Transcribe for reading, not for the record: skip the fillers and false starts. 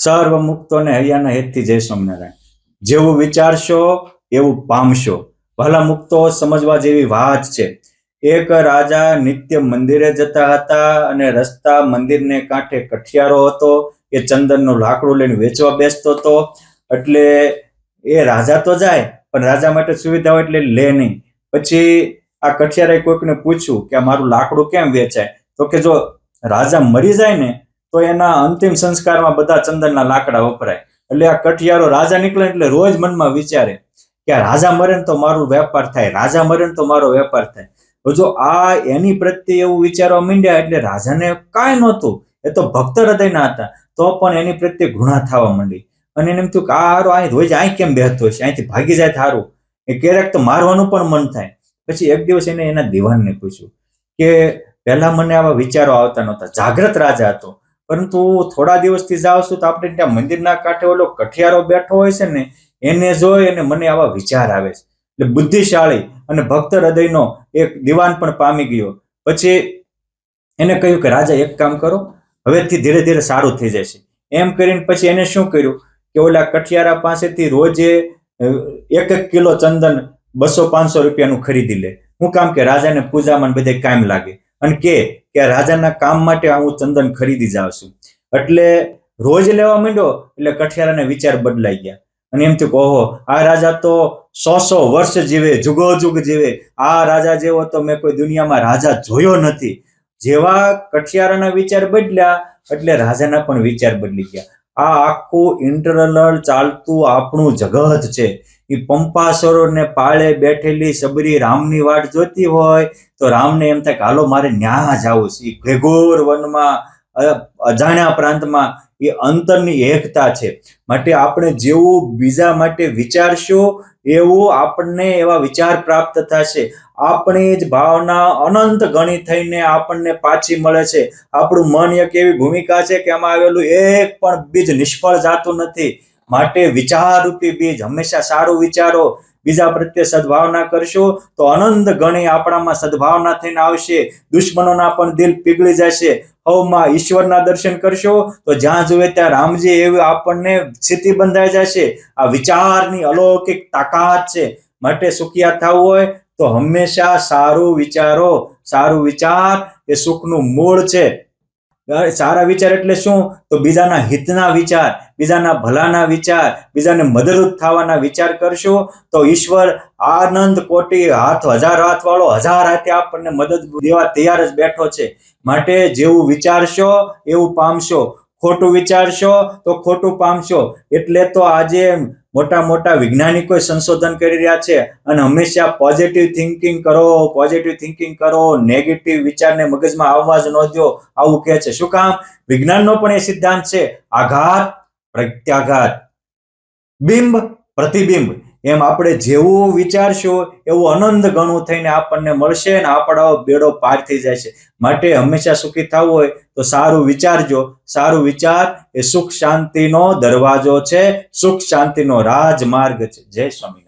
સર્વ મુક્તોને હૈયાના હેતથી જય સ્વામિનારાયણ. જેવું વિચારશો એવું પામશો. ભલા મુક્તો સમજવા જેવી વાત છે. એક રાજા નિત્ય મંદિરે જતા હતા અને રસ્તા મંદિરને કાંઠે કઠિયારો હતો. એ ચંદનનું લાકડું લઈને વેચવા બેસતો હતો. એટલે એ રાજા તો જાય પણ રાજા માટે સુવિધા હોય એટલે લે નહીં. પછી આ કઠિયારાએ કોઈકને પૂછ્યું કે આ મારું લાકડું કેમ વેચાય? તો કે જો રાજા મરી જાય ને તો એના અંતિમ સંસ્કારમાં બધા ચંદનના લાકડા વપરાય. એટલે આ કઠિયારો રાજા નીકળે એટલે રોજ મનમાં વિચારે કે આ રાજા મરે ને તો મારો વેપાર થાય, રાજા મરે ને તો મારો વેપાર થાય. જો આ એની પ્રત્યે એવું વિચારવા માંડ્યા એટલે રાજાને કાંઈ નહોતું, એ તો ભક્ત હૃદયના હતા, તો પણ એની પ્રત્યે ઘૃણા થવા માંડી. અને એને એમ થયું કે આ હારો અહીં રોજ અહીં કેમ બેસતો હશે, અહીંથી ભાગી જાય સારું, એ ક્યારેક તો મારવાનું પણ મન થાય. પછી એક દિવસ એને એના દિવાનને પૂછ્યું કે પહેલા મને આવા વિચારો આવતા નહોતા, જાગ્રત રાજા હતો, પરંતુ થોડા દિવસથી જાઉં છું તો આપણે ત્યાં મંદિરના કાંઠે ઓલો કઠિયારો બેઠો હોય છે ને એને જોઈ અને મને આવા વિચાર આવે છે. એટલે બુદ્ધિશાળી અને ભક્ત હૃદયનો એક દિવાન પણ પામી ગયો. પછી એને કહ્યું કે રાજા એક કામ કરો, હવેથી ધીરે ધીરે સારું થઈ જશે. એમ કરીને પછી એને શું કર્યું કે ઓલા કઠિયારા પાસેથી રોજે 1 કિલો ચંદન 200-500 રૂપિયાનું ખરીદી લે. હું કામ કે રાજાને પૂજામાં બધે કામ લાગે, અને કે રાજાના કામ માટે હું ચંદન ખરીદી જાઉં છું. એટલે રોજ લેવા માંડ્યો એટલે કઠિયારાને વિચાર બદલાઈ ગયા અને એમ થયું કે ઓહો, આ રાજા તો 100 વર્ષ જીવે, જુગો જુગ જીવે, આ રાજા જેવો તો મેં કોઈ દુનિયામાં રાજા જોયો નથી. જેવા કઠિયારાના વિચાર બદલ્યા એટલે રાજાના પણ વિચાર બદલી ગયા. આ આખું ઇન્ટરનલ ચાલતું આપણું જગત છે. એ પંપા સરોવરને પાળે બેઠેલી સબરી રામની વાટ જોતી હોય તો રામને એમ થાય કે હાલો મારે ન્યા જવું છે. એ ઘેઘોર વનમાં અજાણ્યા પ્રાંતમાં એ અંતરની એકતા છે. માટે આપણે જેવું બીજા માટે વિચારશું એવું આપણને એવા વિચાર પ્રાપ્ત થશે. આપણી જ ભાવના અનંત ગણી થઈને આપણને પાછી મળે છે. આપણું મન એક એવી ભૂમિકા છે કે એમાં આવેલું એક પણ બીજ નિષ્ફળ જાતું નથી. માટે વિચાર રૂપી બીજ હંમેશા સારું વિચારો, બીજા પ્રત્યે સદભાવના કરશો તો અનંત ગણી આપણામાં સદભાવના થઈને આવશે. દુશ્મનોના પણ દિલ પીગળી જશે. હવમાં ઈશ્વરના દર્શન કરશો તો જ્યાં જોઈએ ત્યાં રામજી એવી આપણને સ્થિતિ બંધાઈ જશે. આ વિચારની અલૌકિક તાકાત છે. માટે સુખિયા થવું હોય તો હંમેશા સારું વિચારો. સારું વિચાર એ સુખનું મૂળ છે. સારા વિચાર એટલે શું? તો બીજાના હિતના વિચાર, બીજાના ભલાના વિચાર, બીજાને મદદરૂપ થવાના વિચાર કરશો તો ઈશ્વર આનંદ કોટી હાથ, 1000 હાથ વાળો 1000 હાથે આપણને મદદ દેવા તૈયાર જ બેઠો છે. માટે જેવું વિચારશો એવું પામશો, ખોટું વિચારશો તો ખોટું પામશો. એટલે તો આજે મોટા મોટા વૈજ્ઞાનિકો સંશોધન કરી રહ્યા છે અને હંમેશા પોઝિટિવ થિંકિંગ કરો, પોઝિટિવ થિંકિંગ કરો, નેગેટિવ વિચારને મગજમાં આવવા જ ન દો, આવું કહે છે. શું કામ? વિજ્ઞાનનો પણ એ સિદ્ધાંત છે, આઘાત પ્રત્યાઘાત, બિંબ પ્રતિબિંબ. એમ આપણે જેવું વિચારશું એવું અનંત ગણું થઈને આપણને મળશે અને આપણો બેડો પાર થઈ જાય છે. માટે હંમેશા સુખી થવું હોય તો સારું વિચારજો. સારું વિચાર એ સુખ શાંતિનો દરવાજો છે, સુખ શાંતિનો રાજમાર્ગ છે. જય સ્વામી.